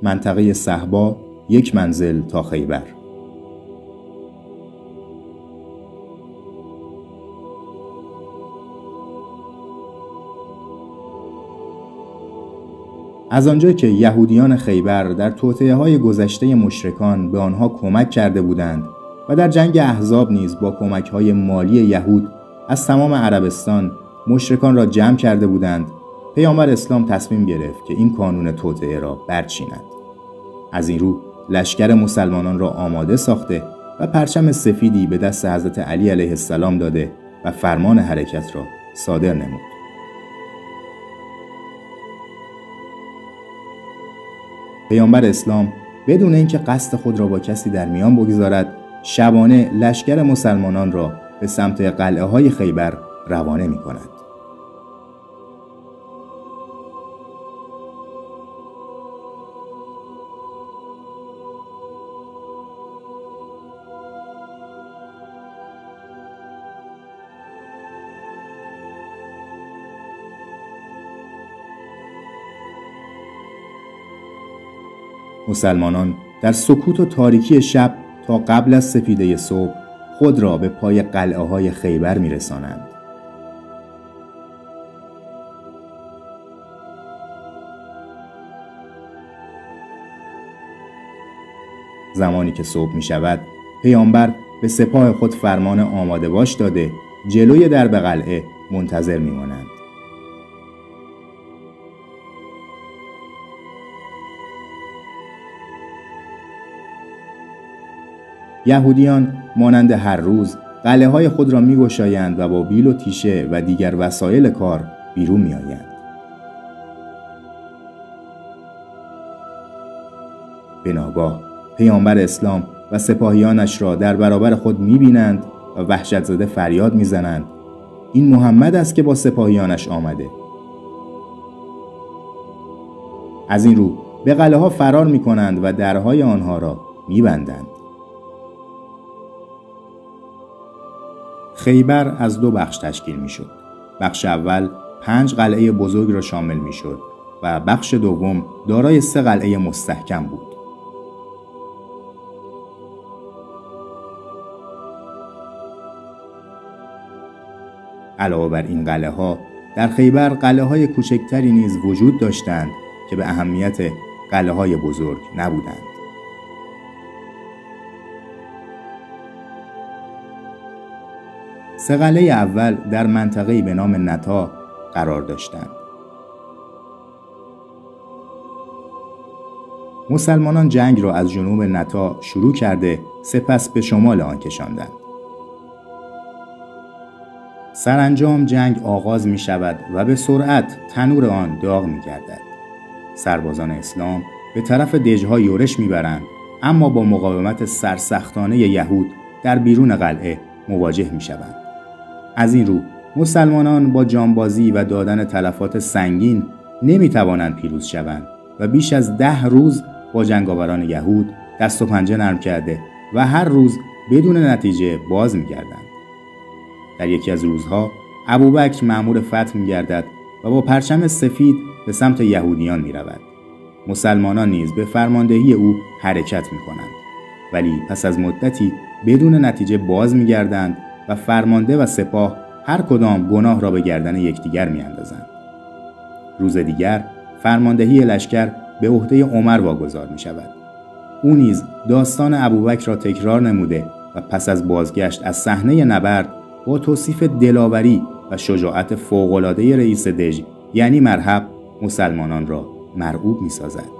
منطقه صهبا 1 منزل تا خیبر. از آنجا که یهودیان خیبر در توطئه‌های گذشته مشرکان به آنها کمک کرده بودند و در جنگ احزاب نیز با کمک‌های مالی یهود از تمام عربستان مشرکان را جمع کرده بودند، پیامبر اسلام تصمیم گرفت که این قانون توطئه را برچیند. از این رو لشکر مسلمانان را آماده ساخته و پرچم سفیدی به دست حضرت علی علیه السلام داده و فرمان حرکت را صادر نمود. پیامبر اسلام بدون اینکه قصد خود را با کسی در میان بگذارد، شبانه لشکر مسلمانان را به سمت قلعه‌های خیبر روانه می‌کند. مسلمانان در سکوت و تاریکی شب تا قبل از سپیده صبح خود را به پای قلعه‌های خیبر می‌رسانند. زمانی که صبح می‌شود، پیامبر به سپاه خود فرمان آماده باش داده جلوی درب قلعه منتظر می‌مانند. یهودیان مانند هر روز قلعه‌های خود را می‌گشایند و با بیل و تیشه و دیگر وسایل کار بیرون می‌آیند. به ناگاه پیامبر اسلام و سپاهیانش را در برابر خود می‌بینند و وحشت زده فریاد می‌زنند: این محمد است که با سپاهیانش آمده. از این رو به قلعه‌ها فرار می‌کنند و درهای آنها را می‌بندند. خیبر از 2 بخش تشکیل می‌شد. بخش اول 5 قلعه بزرگ را شامل می‌شد و بخش دوم دارای 3 قلعه مستحکم بود. علاوه بر این قلعه‌ها، در خیبر قلعه‌های کوچکتری نیز وجود داشتند که به اهمیت قلعه‌های بزرگ نبودند. سه قلعه اول در منطقه‌ای به نام نتا قرار داشتند. مسلمانان جنگ را از جنوب نتا شروع کرده سپس به شمال آن کشاندند. سرانجام جنگ آغاز می شود و به سرعت تنور آن داغ می گردد. سربازان اسلام به طرف دژها یورش می برند، اما با مقاومت سرسختانه یهود در بیرون قلعه مواجه می شوند. از این رو مسلمانان با جانبازی و دادن تلفات سنگین نمی توانند پیروز شوند و بیش از 10 روز با جنگاوران یهود دست و پنجه نرم کرده و هر روز بدون نتیجه باز می گردند. در یکی از روزها ابوبکر مأمور فتح می گردد و با پرچم سفید به سمت یهودیان می رود. مسلمانان نیز به فرماندهی او حرکت می کنند، ولی پس از مدتی بدون نتیجه باز می گردند و فرمانده و سپاه هر کدام گناه را به گردن یکدیگر می اندازند. روز دیگر فرماندهی لشکر به عهده عمر واگذار می شود. او نیز داستان ابوبکر را تکرار نموده و پس از بازگشت از صحنه نبرد با توصیف دلاوری و شجاعت فوق‌العاده رئیس دژ یعنی مرحب مسلمانان را مرعوب می سازد.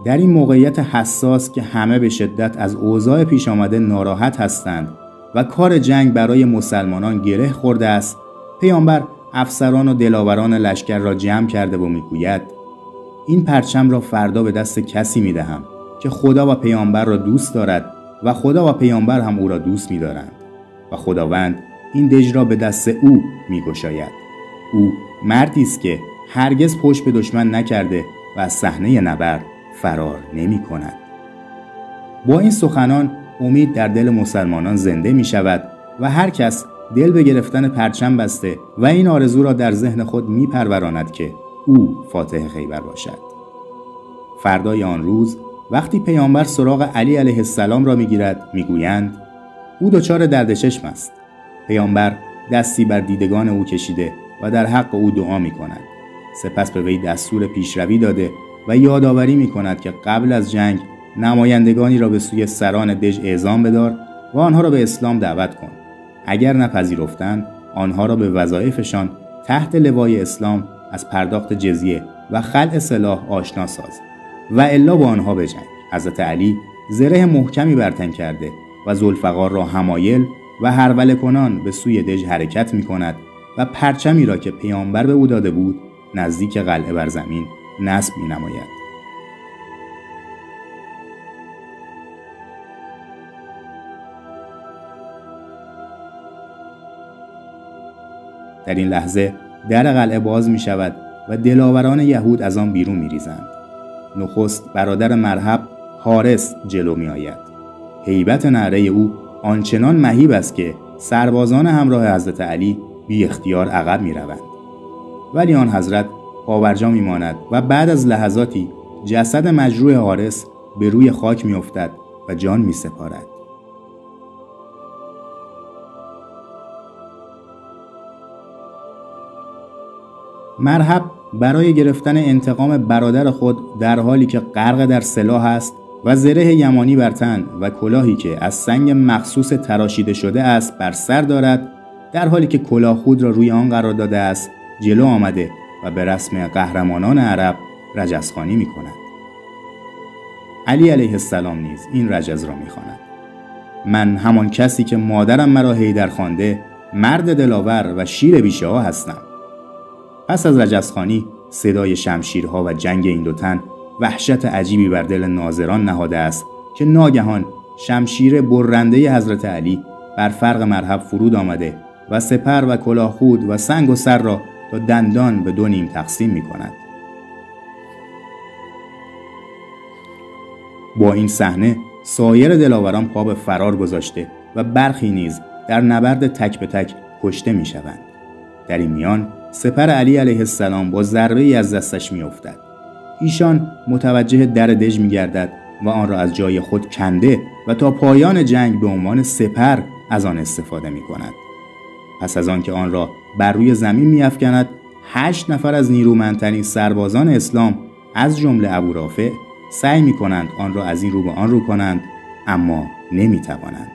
در این موقعیت حساس که همه به شدت از اوضاع پیش آمده ناراحت هستند و کار جنگ برای مسلمانان گره خورده است، پیامبر افسران و دلاوران لشکر را جمع کرده و میگوید: این پرچم را فردا به دست کسی میدهم که خدا و پیامبر را دوست دارد و خدا و پیامبر هم او را دوست می‌دارند و خداوند این دژ را به دست او می‌گشاید. او مردی است که هرگز پشت به دشمن نکرده و از صحنه نبرد فرار نمی‌کند. با این سخنان امید در دل مسلمانان زنده می‌شود و هر کس دل به گرفتن پرچم بسته و این آرزو را در ذهن خود میپروراند که او فاتح خیبر باشد. فردای آن روز وقتی پیامبر سراغ علی علیه السلام را میگیرد، میگویند او دچار درد چشم است. پیامبر دستی بر دیدگان او کشیده و در حق او دعا میکند. سپس به وی دستور پیشروی داده و یادآوری میکند که قبل از جنگ نمایندگانی را به سوی سران دژ اعزام بدار و آنها را به اسلام دعوت کن. اگر نپذیرفتند آنها را به وظایفشان تحت لوای اسلام از پرداخت جزیه و خلع سلاح آشنا ساز و الا با آنها بجنگ. حضرت علی زره محکمی بر تن کرده و ذوالفقار را حمایل و هروله کنان به سوی دژ حرکت می‌کند و پرچمی را که پیامبر به او داده بود نزدیک قلعه بر زمین نصب می‌نماید. در این لحظه در قلعه باز می شود و دلاوران یهود از آن بیرون می ریزند. نخست برادر مرحب حارس جلو می آید. هیبت نعره او آنچنان مهیب است که سربازان همراه حضرت علی بی اختیار عقب می روند. ولی آن حضرت پابرجا می ماند و بعد از لحظاتی جسد مجروح حارس به روی خاک می افتد و جان می سپارد. مرحب برای گرفتن انتقام برادر خود در حالی که غرق در سلاح است و زره یمانی بر تن و کلاهی که از سنگ مخصوص تراشیده شده است بر سر دارد، در حالی که کلاه خود را روی آن قرار داده است جلو آمده و به رسم قهرمانان عرب رجزخوانی می کند. علی علیه السلام نیز این رجز را می خواند: من همان کسی که مادرم مرا حیدر خوانده، مرد دلاور و شیر بیشه ها هستم. پس از رجزخوانی صدای شمشیرها و جنگ این دو تن وحشت عجیبی بر دل ناظران نهاده است که ناگهان شمشیر برنده حضرت علی بر فرق مرحب فرود آمده و سپر و کلاه خود و سنگ و سر را تا دندان به دو نیم تقسیم می کند. با این صحنه سایر دلاوران پا به فرار گذاشته و برخی نیز در نبرد تک به تک کشته می شوند. در این میان سپر علی علیه السلام با ضربه‌ای از دستش می افتد. ایشان متوجه در دژ می گردد و آن را از جای خود کنده و تا پایان جنگ به عنوان سپر از آن استفاده می کند. پس از آن که آن را بر روی زمین می افکند، 8 نفر از نیرومندترین سربازان اسلام از جمله ابو رافع سعی می کنند آن را از این رو به آن رو کنند، اما نمی توانند.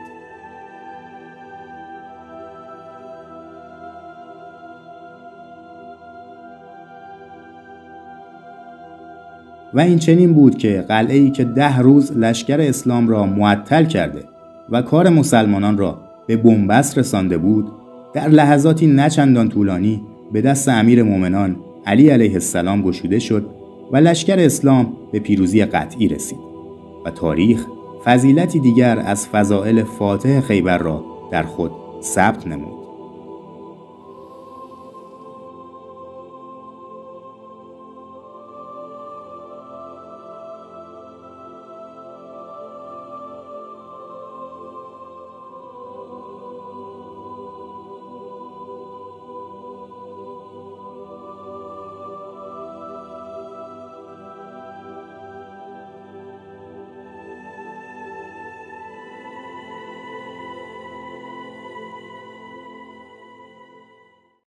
و این چنین بود که قلعه‌ای که 10 روز لشکر اسلام را معطل کرده و کار مسلمانان را به بنبست رسانده بود، در لحظاتی نچندان طولانی به دست امیر مومنان علی علیه السلام گشوده شد و لشکر اسلام به پیروزی قطعی رسید و تاریخ فضیلتی دیگر از فضائل فاتح خیبر را در خود ثبت نمود.